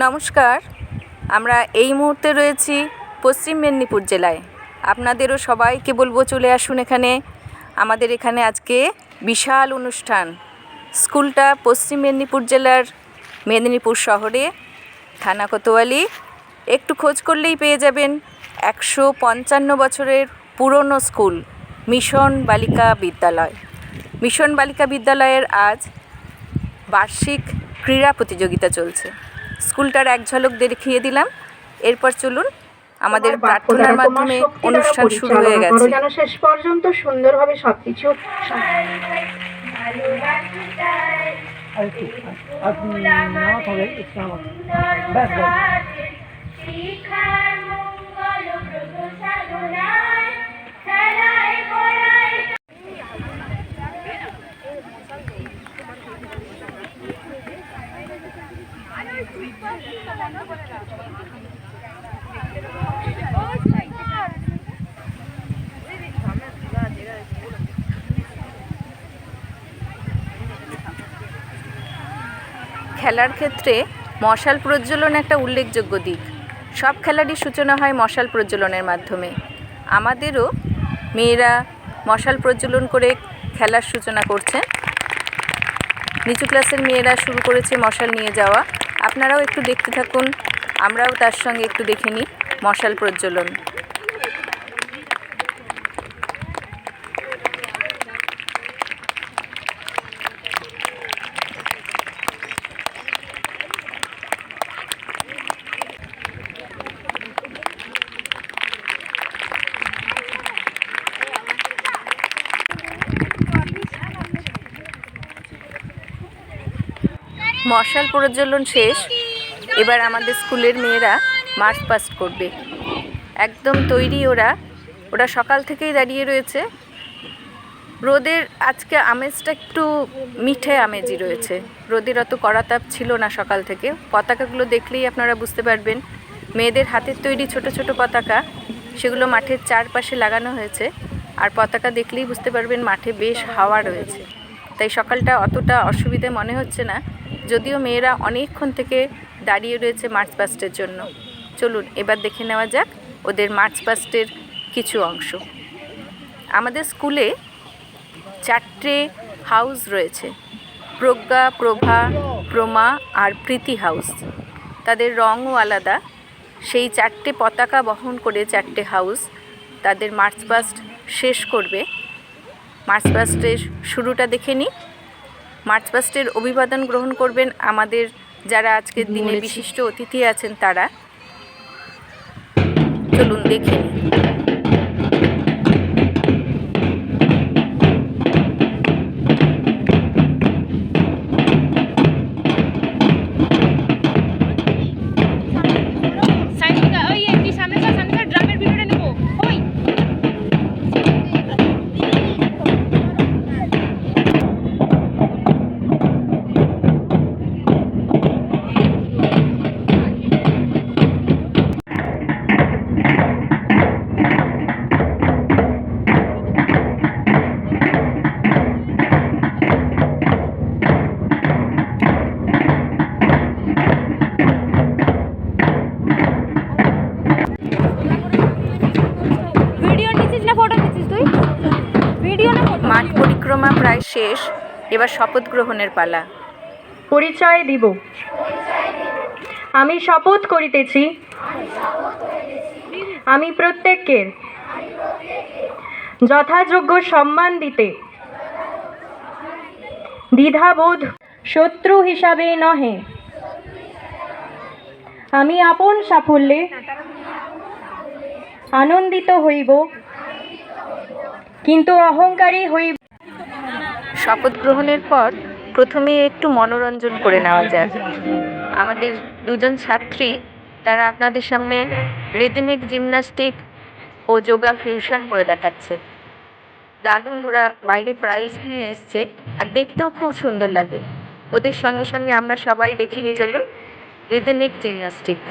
নমস্কার। আমরা এই মুহূর্তে রয়েছি পশ্চিম মেদিনীপুর জেলায়। আপনাদেরও সবাইকে বলবো চলে আসুন এখানে। আমাদের এখানে আজকে বিশাল অনুষ্ঠান। স্কুলটা পশ্চিম মেদিনীপুর জেলার মেদিনীপুর শহরে, থানা কোতোয়ালি। একটু খোঁজ করলেই পেয়ে যাবেন। 155 বছরের পুরনো স্কুল মিশন বালিকা বিদ্যালয়। মিশন বালিকা বিদ্যালয়ের আজ বার্ষিক ক্রীড়া প্রতিযোগিতা চলছে। স্কুলটার এক ঝলক দেখিয়ে দিলাম। এরপর চলুন, আমাদের প্রার্থনার মাধ্যমে অনুষ্ঠান শুরু হয়ে গেছে। যেন শেষ পর্যন্ত সুন্দরভাবে সবকিছু খেলার ক্ষেত্রে মশাল প্রজ্বলন একটা উল্লেখযোগ্য দিক। সব খেলারই সূচনা হয় মশাল প্রজ্বলনের মাধ্যমে। আমাদেরও মেয়েরা মশাল প্রজ্বলন করে খেলার সূচনা করছে। নিচু ক্লাসের মেয়েরা শুরু করেছে মশাল নিয়ে যাওয়া। আপনারাও একটু দেখতে থাকুন, আমরাও তার সঙ্গে একটু দেখে নিই মশাল প্রজ্বলন। মশাল প্রজ্বলন শেষ। এবার আমাদের স্কুলের মেয়েরা মার্চ পাস্ট করবে। একদম তৈরি ওরা সকাল থেকেই দাঁড়িয়ে রয়েছে। রোদের আজকে আমেজটা একটু মিঠে আমেজই রয়েছে। রোদের অত কড়া তাপ ছিল না সকাল থেকে। পতাকাগুলো দেখলেই আপনারা বুঝতে পারবেন। মেয়েদের হাতের তৈরি ছোট ছোট পতাকা, সেগুলো মাঠের চারপাশে লাগানো হয়েছে। আর পতাকা দেখলেই বুঝতে পারবেন মাঠে বেশ হাওয়া রয়েছে। তাই সকালটা অতটা অসুবিধে মনে হচ্ছে না, যদিও মেয়েরা অনেকক্ষণ থেকে দাঁড়িয়ে রয়েছে মার্চ পাস্টের জন্য। চলুন এবার দেখে নেওয়া যাক ওদের মার্চ পাস্টের কিছু অংশ। আমাদের স্কুলে 4টে হাউস রয়েছে: প্রজ্ঞা, প্রভা, প্রমা আর প্রীতি হাউস। তাদের রঙও আলাদা। সেই 4টে পতাকা বহন করে 4টে হাউস তাদের মার্চ পাস্ট শেষ করবে। মার্চ পাস্টের শুরুটা দেখে নিই। মার্চ পাস্টের অভিবাদন গ্রহণ করবেন আমাদের যারা আজকের দিনে বিশিষ্ট অতিথি আছেন তারা। চলুন দেখে নিই। মাঠ পরিক্রমা প্রায় শেষ। এবার শপথ গ্রহণের পালা। পরিচয় দিব। আমি শপথ করিতেছি আমি প্রত্যেককে যথাযোগ্য সম্মান দিতে, দ্বিধাবোধ শত্রু হিসাবে নহে। আমি আপন সাফল্যে আনন্দিত হইব, কিন্তু অহংকারী হইব। শপথ গ্রহণের পর প্রথমে একটু মনোরঞ্জন করে নেওয়া যাক। আমাদের দুজন ছাত্রী, তারা আপনাদের সামনে রিদমিক জিমন্যাস্টিক ও যোগা ফিউশন করে দেখাচ্ছে। দারুণ, ওরা বাইরে প্রাইজ নিয়ে এসছে আর দেখতেও খুব সুন্দর লাগে। ওদের সঙ্গে সঙ্গে আমরা সবাই দেখিয়ে চলুন রিদমিক জিমন্যাস্টিক।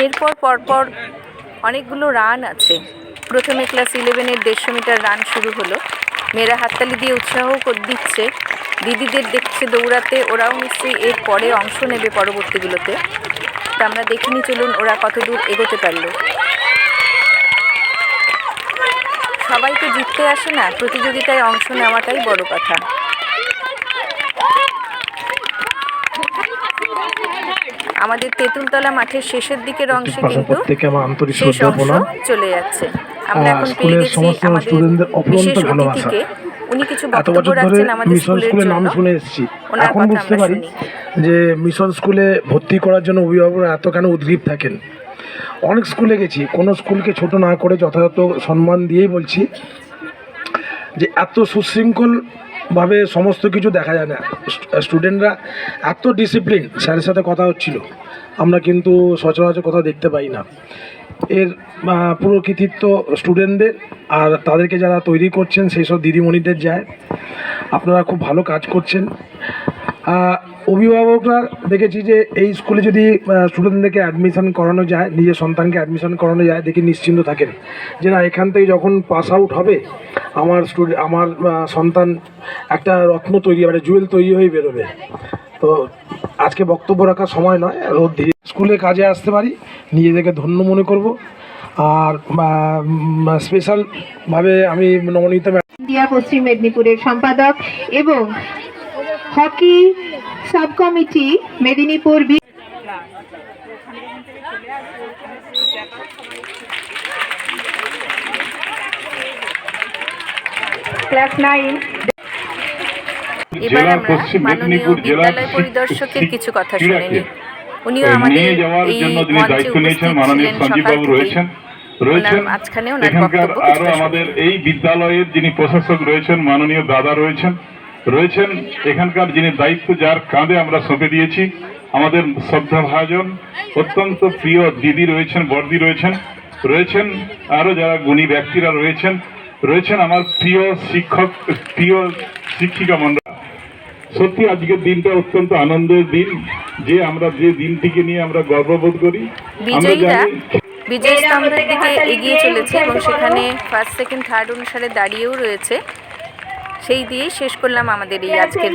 এরপর পরপর অনেকগুলো রান আছে। প্রথমে ক্লাস 11-এর 150 মিটার রান শুরু হলো। মেয়েরা হাততালি দিয়ে উৎসাহ দিচ্ছে, দিদিদের দেখছে দৌড়াতে, ওরাও নিশ্চয়ই এর পরে অংশ নেবে পরবর্তীগুলোতে। তা আমরা দেখিনি, চলুন ওরা কত দূর এগোতে পারলো। সবাই তো জিততে আসে না, প্রতিযোগিতায় অংশ নেওয়াটাই বড় কথা। আমাদের তেঁতুলতলা মাঠের শেষের দিকের অংশে কিন্তু শেষ অংশ চলে যাচ্ছে। আমরা এখন পেয়ে গেছি আমাদের বিশেষ অতিথিকে। উনি কিছু বক্তব্য রাখছেন আমাদের স্কুলের জন্য। ওনার কথা আমরা শুনি। যে মিশন স্কুলে ভর্তি করার জন্য অভিভাবকরা এত কেন উদ্গ্রীব থাকেন। অনেক স্কুলে গেছি, কোনো স্কুলকে ছোট না করে যথাযথ সম্মান দিয়েই বলছি যে এত সুশৃঙ্খলভাবে সমস্ত কিছু দেখা যায় না। স্টুডেন্টরা এত ডিসিপ্লিন, স্যারের সাথে কথা হচ্ছিল, আমরা কিন্তু সচরাচর কথা দেখতে পাই না। এর পুরো কৃতিত্ব স্টুডেন্টদের, আর তাদেরকে যারা তৈরি করছেন সেই সব দিদিমণিদের যায়। আপনারা খুব ভালো কাজ করছেন। অভিভাবকরা দেখেছি যে এই স্কুলে যদি স্টুডেন্টদেরকে অ্যাডমিশন করানো যায়, নিজের সন্তানকে অ্যাডমিশন করানো যায়, দেখে নিশ্চিন্ত থাকেন যে না, এখান থেকে যখন পাস আউট হবে আমার সন্তান একটা রত্ন তৈরি হবে, জুয়েল তৈরি হয়ে বেরোবে। তো আজকে বক্তব্য রাখার সময় নয়, রোদ ধীরে স্কুলে কাজে আসতে পারি, নিজেদেরকে ধন্য মনে করব। আর স্পেশালভাবে আমি নমনীত ইন্ডিয়া পশ্চিম মেদিনীপুরের সম্পাদক এবং hockey sub committee Medinipur class 9 এবার আমরা মাননীয় বিদ্যালয় পরিদর্শকের কিছু কথা শুনে নিই। উনিও আমাদের এই মঞ্চে উপস্থিত ছিলেন সকাল থেকেই। মাঝখানে ওনার বক্তব্য আরো আমাদের এই বিদ্যালয়ের যিনি প্রশাসক রয়েছেন, মাননীয় দাদা রয়েছেন এখানকার যিনি দায়িত্ব যার কাঁধে আমরা সঁপে দিয়েছি, আমাদের শ্রদ্ধাভাজন অত্যন্ত প্রিয় দিদি রয়েছেন, বর্দি রয়েছেন আরো যারা গুণী ব্যক্তিরা রয়েছেন আমার প্রিয় শিক্ষক, প্রিয় শিক্ষিকা মন্ডল। সত্যি আজকের দিনটা অত্যন্ত আনন্দের দিন, যে আমরা যে দিনটিকে নিয়ে আমরা গর্ববোধ করি। বিজয়ীরা বিজয় স্তম্ভের দিকে এগিয়ে চলেছে এবং সেখানে ফার্স্ট, সেকেন্ড, থার্ড অনুসারে দাঁড়িয়েও রয়েছে। সেই দিয়েই শেষ করলাম আমাদের এই আজকের